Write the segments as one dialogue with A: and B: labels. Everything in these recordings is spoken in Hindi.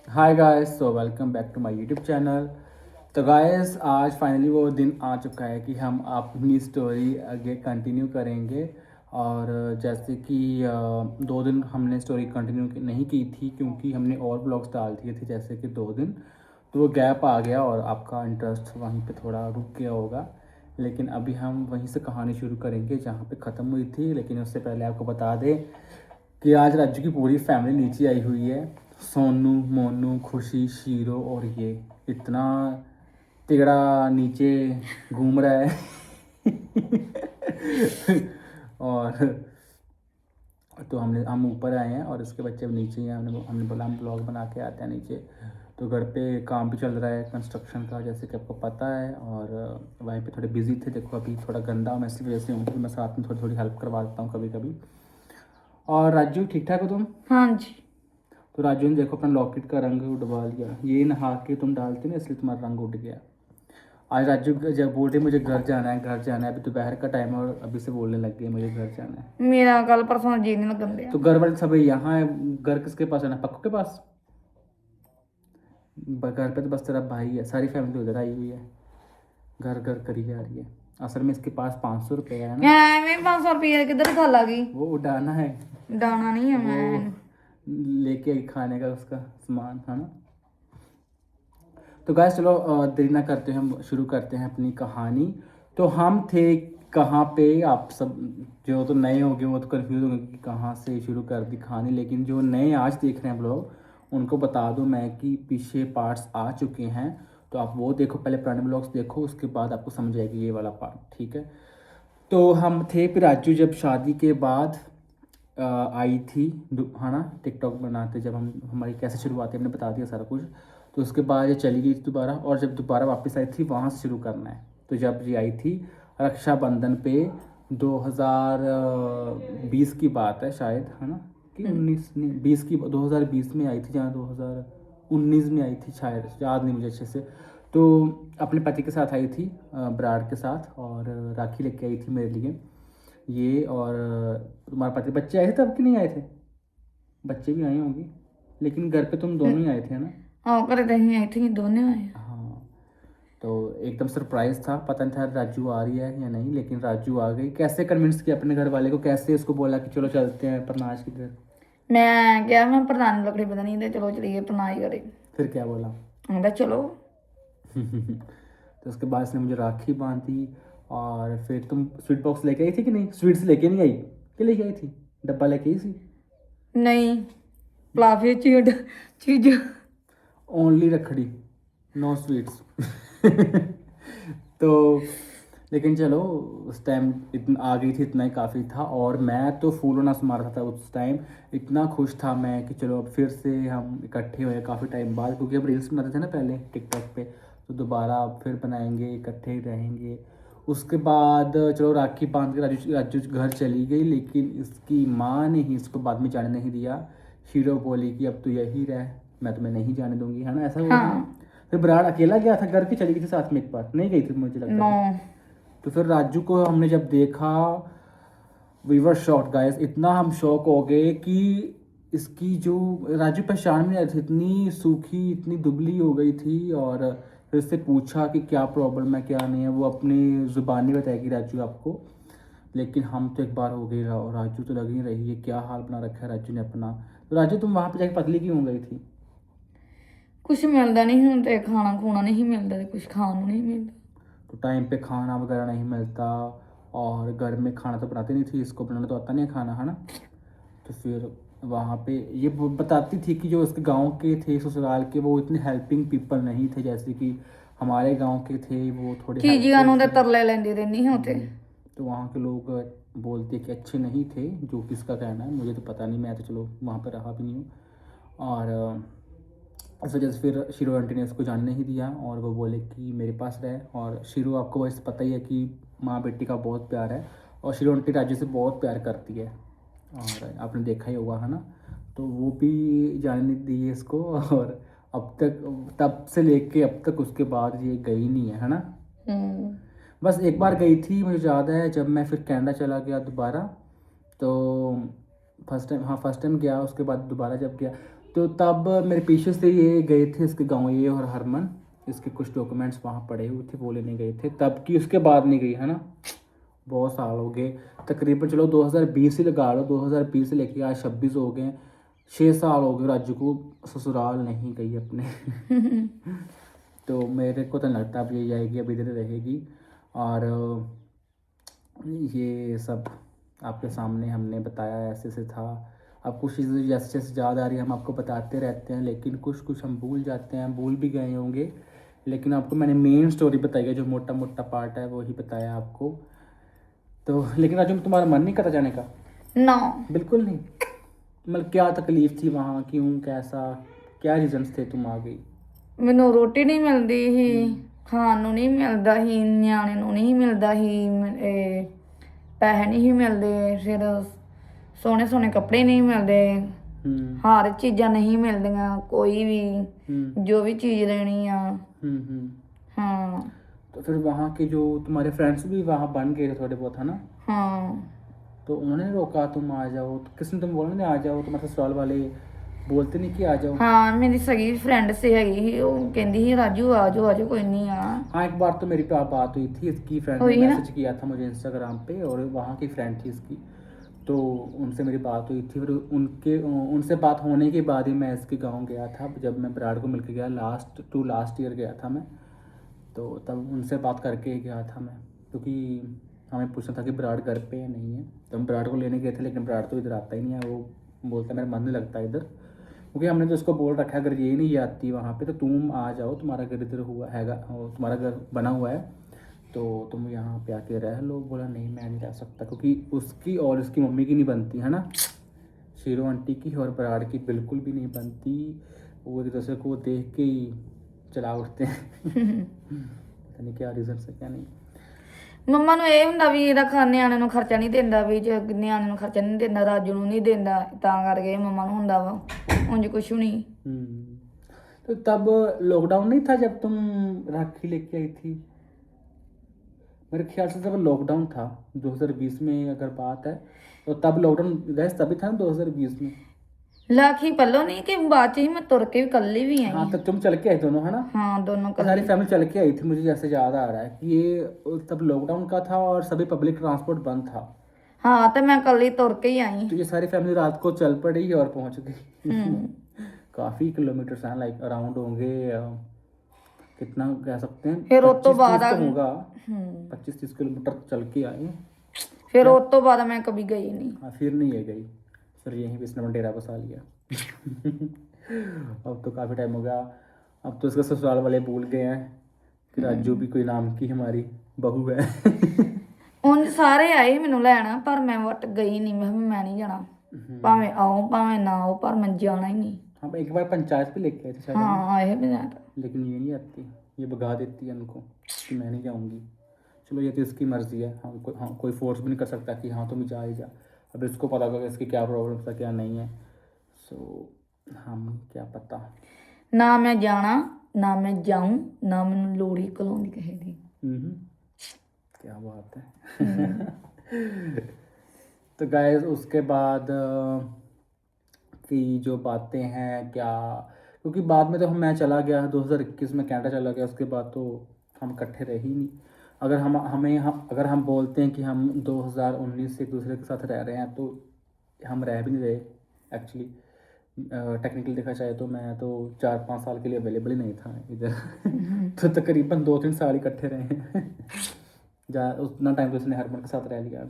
A: Hi guys, so welcome back to my YouTube channel. तो गाइस, आज फाइनली वो दिन आ चुका है कि हम अपनी स्टोरी आगे कंटिन्यू करेंगे। और जैसे कि 2 दिन हमने स्टोरी कंटिन्यू नहीं की थी क्योंकि हमने और ब्लॉग्स डाल दिए थे, जैसे कि 2 दिन। तो वो गैप आ गया और आपका इंटरेस्ट वहीं पे थोड़ा रुक गया होगा। लेकिन अभी हम वहीं से कहानी शुरू करेंगे जहाँ पे ख़त्म हुई थी। लेकिन उससे पहले आपको बता दें कि आज राजू की पूरी फैमिली नीचे आई हुई है। सोनू, मोनू, खुशी, शीरो और ये इतना तिगड़ा नीचे घूम रहा है। और तो हम ऊपर आए हैं और इसके बच्चे अब नीचे ही हैं। हमने बोला हम ब्लॉग बना के आते हैं नीचे। तो घर पे काम भी चल रहा है कंस्ट्रक्शन का, जैसे कि आपको पता है। और वहीं पे थोड़े बिजी थे। देखो अभी थोड़ा गंदा मैं इसी वजह से हूँ कि मैं साथ में थोड़ी थोड़ी हेल्प करवा देता हूँ कभी कभी। और राजू, ठीक ठाक हो तुम?
B: हाँ जी।
A: तो राजू ने देखो अपना लॉकेट का रंग उड़वा लिया। ये नहा के तुम डालते ना, इसलिए तुम्हारा रंग उड़ गया। आज राजू जब बोल रही मुझे घर जाना है, घर जाना है, अभी दोपहर का टाइम है और अभी से बोलने लग गई मुझे घर जाना है।
B: मेरा कल परसों जी नहीं लगन दिया।
A: तो घर वाले सब यहाँ है। घर किसके पास है ना, पक्कू के पास। घर पे तो बस तेरा भाई है, सारी फैमिली उधर आई हुई है। घर घर करी जा रही है। असल में इसके पास 500 रुपये है ना।
B: मैं 500 रुपये किधर खा लागी।
A: वो उड़ाना है।
B: डाना नहीं है
A: वो
B: मैं।
A: लेके आई खाने का उसका सामान, है ना। तो गाइस चलो देरी ना करते हैं, हम शुरू करते हैं अपनी कहानी। तो हम थे कहाँ पे, आप सब जो तो नए होंगे वो तो कंफ्यूज होंगे कि कहाँ से शुरू कर दी कहानी। लेकिन जो नए आज देख रहे हैं ब्लॉग, उनको बता दूं मैं कि पीछे पार्ट्स आ चुके हैं। तो आप वो देखो, पहले पुराने ब्लॉग्स देखो, उसके बाद आपको समझ आएगी ये वाला पार्ट, ठीक है। तो हम थे फिर राजू जब शादी के बाद आई थी, है ना, टिकटॉक बनाते। जब हम हमारी कैसे शुरुआत है हमने बता दिया सारा कुछ। तो उसके बाद ये चली गई थी दोबारा, और जब दोबारा वापस आई थी वहाँ से शुरू करना है। तो जब ये आई थी रक्षाबंधन पे 2020 की बात है शायद, है ना, कि 19 नहीं 20 की, 2020 में आई थी, जहाँ 2019 में आई थी शायद, याद नहीं मुझे अच्छे से। तो अपने पति के साथ आई थी, ब्राड के साथ, और राखी लेके आई थी मेरे लिए ये। और तुम्हारे पति, बच्चे आए थे तब कि नहीं आए थे? बच्चे भी आए होंगे, लेकिन घर पे तुम दोनों ही आए थे ना।
B: हाँ करे नहीं आई थी, दोनों आए।
A: हाँ। तो एकदम सरप्राइज था, पता नहीं था राजू आ रही है या नहीं, लेकिन राजू आ गई। कैसे कन्विंस किया अपने घर वाले को, कैसे उसको बोला कि चलो चलते हैं प्रनाश के घर?
B: मैं क्या, मैं प्रधान लकड़ी पता नहीं दे, चलो चलिए प्रनाई करे।
A: फिर क्या बोला?
B: मैं चलो।
A: तो उसके बाद इसने मुझे राखी बांधी। और फिर तुम स्वीट बॉक्स लेके आई थी कि नहीं? स्वीट्स लेके नहीं आई, क्या लेके आई थी? डब्बा लेके आई थी?
B: नहीं, प्लाफी चीज चीज।
A: ओनली रखड़ी, नो स्वीट्स। तो लेकिन चलो, उस टाइम इतना आ गई थी, इतना ही काफ़ी था। और मैं तो फूलों ना समारा था उस टाइम। इतना खुश था मैं कि चलो अब फिर से हम इकट्ठे हुए काफ़ी टाइम बाद, क्योंकि हम रील्स बनाते थे ना पहले टिकटॉक पे। तो दोबारा अब फिर बनाएंगे, इकट्ठे ही रहेंगे। उसके बाद चलो राखी बांध के राजू राजू घर चली गई, लेकिन इसकी माँ ने ही इसको बाद में जाने नहीं दिया। शीरो बोली कि अब तू यही रह, मैं तुम्हें नहीं जाने दूंगी, है ना, ऐसा हुआ था ना।
B: हाँ।
A: फिर ब्राड अकेला गया था, घर की चली गई थी साथ में, एक बार नहीं गई थी मुझे लगता
B: नो।
A: है। तो फिर राजू को हमने जब देखा, वी वर शॉक्ड गाइस। इतना हम शॉक हो गए कि इसकी जो, राजू पहचान में नहीं आई थी, इतनी सूखी, इतनी दुबली हो गई थी। और फिर उससे पूछा कि क्या प्रॉब्लम है क्या नहीं है, वो अपनी ज़ुबानी बताएगी राजू आपको। लेकिन हम तो एक बार हो गई, और राजू तो लग ही रही है क्या हाल बना रखा है राजू ने अपना। तो राजू तुम वहाँ पे जाके पतली क्यों हो गई थी?
B: कुछ मिलता नहीं हूँ, तो खाना खूना नहीं मिलता, कुछ खाना नहीं मिलता।
A: तो टाइम पे खाना वगैरह नहीं मिलता, और घर में खाना तो बनाती नहीं थी, इसको बनाना तो आता नहीं है खाना, है ना। तो फिर वहाँ पे ये वो बताती थी कि जो उसके गांव के थे ससुराल के, वो इतने हेल्पिंग पीपल नहीं थे जैसे कि हमारे गांव के थे, वो थोड़े
B: चीजी
A: हेल्पफुल
B: गानों
A: थे।
B: के तरले लेंदी रहनी होते।
A: तो वहाँ के लोग बोलते कि अच्छे नहीं थे, जो किसका कहना है मुझे तो पता नहीं, मैं तो चलो वहाँ पर रहा भी नहीं हूँ। और इस वजह से फिर शीरो आंटी ने उसको जाने नहीं दिया, और वो बोले कि मेरे पास रहे। और शीरो, आपको वैसे पता ही है कि माँ बेटी का बहुत प्यार है, और शीरो आंटी राजू से बहुत प्यार करती है, और आपने देखा ही होगा, है ना। तो वो भी जाने नहीं दी इसको। और अब तक, तब से लेके अब तक उसके बाद ये गई नहीं है ना।
B: हम्म।
A: बस एक बार गई थी मुझे याद है, जब मैं फिर कनाडा चला गया दोबारा। तो फर्स्ट टाइम, हाँ फर्स्ट टाइम गया, उसके बाद दोबारा जब गया तो तब मेरे पीछे से ये गए थे इसके गाँव, ये और हरमन, इसके कुछ डॉक्यूमेंट्स वहाँ पड़े हुए थे, वो लेने गए थे तब की, उसके बाद नहीं गई है ना। बहुत साल हो गए तकरीबन, चलो 2020 ही लगा लो, 2020 से लेके आज 26 हो गए, 6 साल हो गए राजू को ससुराल नहीं गई अपने। तो मेरे को तो लगता अब ये आएगी, अब इधर रहेगी। और ये सब आपके सामने हमने बताया, ऐसे से था। अब कुछ चीज़ें जैसे जैसे याद आ रही है हम आपको बताते रहते हैं, लेकिन कुछ कुछ हम भूल जाते हैं, भूल भी गए होंगे। लेकिन आपको मैंने मेन स्टोरी बताई है, जो मोटा मोटा पार्ट है वही बताया आपको। तो लेकिन राजू तुम्हारा मन नहीं करता जाने का?
B: ना
A: बिल्कुल नहीं? मतलब क्या तकलीफ थी वहाँ, क्यों, कैसा, क्या रीजंस थे तुम आ गई?
B: ਮੈਨੂੰ ਰੋਟੀ ਨਹੀਂ ਮਿਲਦੀ ਸੀ, ਖਾਣ ਨੂੰ ਨਹੀਂ ਮਿਲਦਾ ਸੀ, ਨਿਆਣੇ ਨੂੰ ਨਹੀਂ ਮਿਲਦਾ ਸੀ, ਪੈਸੇ ਨਹੀਂ ਸੀ ਮਿਲਦੇ, ਫਿਰ ਸੋਹਣੇ ਸੋਹਣੇ ਕੱਪੜੇ ਨਹੀਂ ਮਿਲਦੇ, ਹਰ ਚੀਜ਼ਾਂ नहीं ਮਿਲਦੀਆਂ, ਕੋਈ ਵੀ ਜੋ ਵੀ ਚੀਜ਼ ਲੈਣੀ ਆ। हाँ
A: तो फिर वहाँ के जो तुम्हारे फ्रेंड्स भी वहाँ बन गए थे थोड़े बहुत, है ना?
B: हाँ
A: तो उन्होंने रोका तुम आ जाओ, तो किसने तुम बोला नहीं आ जाओ, तुम्हारे ससुराल वाले बोलते नहीं कि आ जाओ?
B: हाँ मेरी सगी फ्रेंड से हैगी, वो कहती ही राजू आ जाओ कोई नहीं आ।
A: हाँ एक बार तो मेरी पे बात हुई थी, इसकी फ्रेंड ने मैसेज किया था मुझे इंस्टाग्राम पे, और वहाँ की फ्रेंड थी इसकी, तो उनसे मेरी बात हुई थी। फिर उनसे बात होने के बाद ही मैं इसके गांव गया था, जब मैं ब्राड को मिलकर गया, लास्ट ईयर गया था मैं, तो तब उनसे बात करके ही गया था मैं, क्योंकि हमें पूछना था कि ब्राड घर पे है नहीं है। तो हम ब्राड को लेने गए थे, लेकिन ब्राड तो इधर आता ही नहीं है, वो बोलता है मेरा मन नहीं लगता इधर, क्योंकि हमने तो उसको बोल रखा है अगर ये नहीं आती वहाँ पे तो तुम आ जाओ, तुम्हारा घर इधर हुआ हैगा, तुम्हारा घर बना हुआ है, तो तुम यहाँ पे आके रह लो। बोला नहीं मैं नहीं रह सकता, क्योंकि उसकी और उसकी मम्मी की नहीं बनती है ना, शीरो आंटी की और ब्राड की बिल्कुल भी नहीं बनती, वो एक दूसरे को देख के ही चला उठते हैं। पता नहीं क्या रीज़न से क्या नहीं।
B: ਮੰਮਾ ਨੂੰ ਇਹ ਹੁੰਦਾ ਵੀ ਇਹਦਾ ਨਿਆਣੇ ਨੂੰ ਖਰਚਾ ਨਹੀਂ ਦਿੰਦਾ, ਵੀ ਜੇ ਨਿਆਣੇ ਨੂੰ ਖਰਚਾ ਨਹੀਂ ਦਿੰਦਾ, ਰਾਜੂ ਨੂੰ ਨਹੀਂ ਦਿੰਦਾ, ਤਾਂ ਕਰਕੇ ਮੰਮਾ ਨੂੰ ਹੁੰਦਾ ਵਾ, ਉਂਝ ਕੁਛ ਨਹੀਂ।
A: तो तब लॉकडाउन नहीं था जब तुम राखी लेके आई थी? मेरे ख्याल से जब लॉकडाउन था 2020 में अगर बात है, तो तब लॉकडाउन गैस तभी था ना 2020 में।
B: लाखी पल्लो नहीं कि बाद च ही मैं तुर के भी कल्ली भी आई।
A: हाँ तो तुम चल के आई दोनों, है ना?
B: हाँ दोनों
A: सारी फैमिली चल के आई थी, मुझे जैसे याद आ रहा है कि ये तब लॉकडाउन का था और सभी पब्लिक ट्रांसपोर्ट बंद था।
B: हाँ तो मैं कल्ली तुर के ही आई।
A: तो ये सारी फैमिली रात को चल पड़ी और पहुंच गई। काफ़ी किलोमीटर्स हैं, लाइक अराउंड होंगे कितना कह सकते हैं,
B: फिर उस तो बाद
A: होगा 25-30 किलोमीटर चल के आए।
B: फिर उस तो बाद मैं कभी गई नहीं।
A: हाँ फिर नहीं है गई, फिर यहीं पे इसने डेरा बसा लिया। अब तो काफ़ी टाइम हो गया, अब तो इसके ससुराल वाले भूल गए हैं कि राजू भी कोई नाम की हमारी बहू है।
B: उन सारे आए मैनू लैना, पर मैं वट गई नहीं, मैं नहीं जाना, भावें आओ भावें ना आओ, पर मैं जाना ही नहीं।
A: हाँ एक बार पंचायत पे लेके आए थे शायद,
B: हाँ आए पंचायत,
A: लेकिन ये नहीं आती, ये भगा देती है उनको कि मैं नहीं जाऊँगी। चलो ये तो इसकी मर्जी है, हाँ कोई फोर्स भी नहीं कर सकता कि हाँ तुम जा ही जा। अब इसको पता होगा इसकी क्या प्रॉब्लम था क्या नहीं है, सो हम क्या पता।
B: ना मैं जाना ना मैं जाऊं, ना मैनू लोड़ी कलाउंदी कहे दी।
A: क्या बात है। तो गाइस उसके बाद की जो बातें हैं क्या, क्योंकि बाद में तो मैं चला गया 2021 में कनाडा चला गया, उसके बाद तो हम इकट्ठे रहे ही नहीं। अगर हम बोलते हैं कि हम 2019 से एक दूसरे के साथ रह रहे हैं, तो हम रह भी नहीं रहे एक्चुअली। टेक्निकली देखा जाए तो मैं तो 4-5 साल के लिए अवेलेबल ही नहीं था इधर। तो तकरीबन 2-3 साल इकट्ठे रहे हैं। उतना टाइम तो उसने हरमन के साथ रह लिया।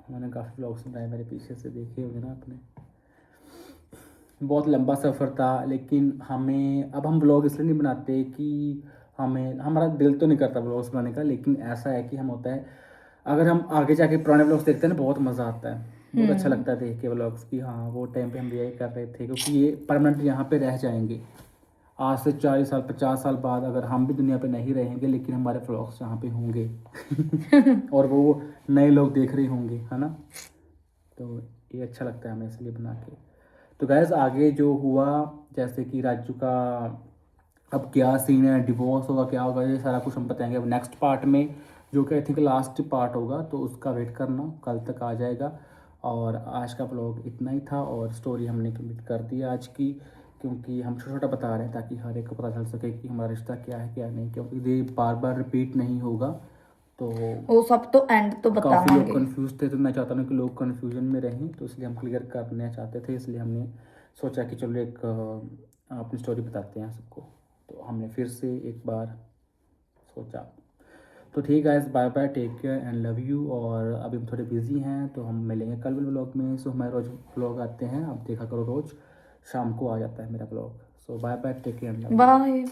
A: उन्होंने काफ़ी व्लॉग्स बनाए मेरे पीछे से, देखे होंगे ना आपने। बहुत लंबा सफ़र था, लेकिन अब हम व्लॉग इसलिए नहीं बनाते कि हमारा दिल तो नहीं करता व्लॉग्स बनाने का, लेकिन ऐसा है कि हम होता है अगर हम आगे जाके पुराने व्लॉग्स देखते हैं ना, बहुत मज़ा आता है, बहुत अच्छा लगता है देख के व्लॉग्स की। हाँ वो टाइम पे हम यही कर रहे थे, क्योंकि ये परमानेंट यहाँ पे रह जाएंगे। आज से 40 साल 50 साल बाद अगर हम भी दुनिया पे नहीं रहेंगे, लेकिन हमारे व्लॉग्स यहाँ पे होंगे। और वो नए लोग देख रहे होंगे, है ना? तो ये अच्छा लगता है हमें, इसलिए बना के। तो गैस आगे जो हुआ, जैसे कि राजू का अब क्या सीन है, डिवोर्स होगा क्या होगा, ये सारा कुछ हम बताएंगे अब नेक्स्ट पार्ट में, जो कि आई थिंक लास्ट पार्ट होगा, तो उसका वेट करना, कल तक आ जाएगा। और आज का ब्लॉग इतना ही था और स्टोरी हमने कंप्लीट कर दी आज की, क्योंकि हम छोटा छोटा बता रहे हैं ताकि हर एक को पता चल सके कि हमारा रिश्ता क्या है क्या नहीं, क्योंकि ये बार बार रिपीट नहीं होगा। तो
B: वो सब तो एंड तो
A: काफ़ी लोग
B: बतावांगे।
A: कंफ्यूज थे, तो मैं चाहता हूँ कि लोग कंफ्यूजन में रहें, तो इसलिए हम क्लियर करना चाहते थे। इसलिए हमने सोचा कि चलो एक अपनी स्टोरी बताते हैं सबको, तो हमने फिर से एक बार सोचा। तो ठीक है, bye bye, take care and love you. और अभी हम थोड़े बिजी हैं, तो हम मिलेंगे कल भी ब्लॉग में। सो हमारे रोज़ ब्लॉग आते हैं, आप देखा करो, रोज़ शाम को आ जाता है मेरा blog. So bye bye, take care and love you.
B: Bye.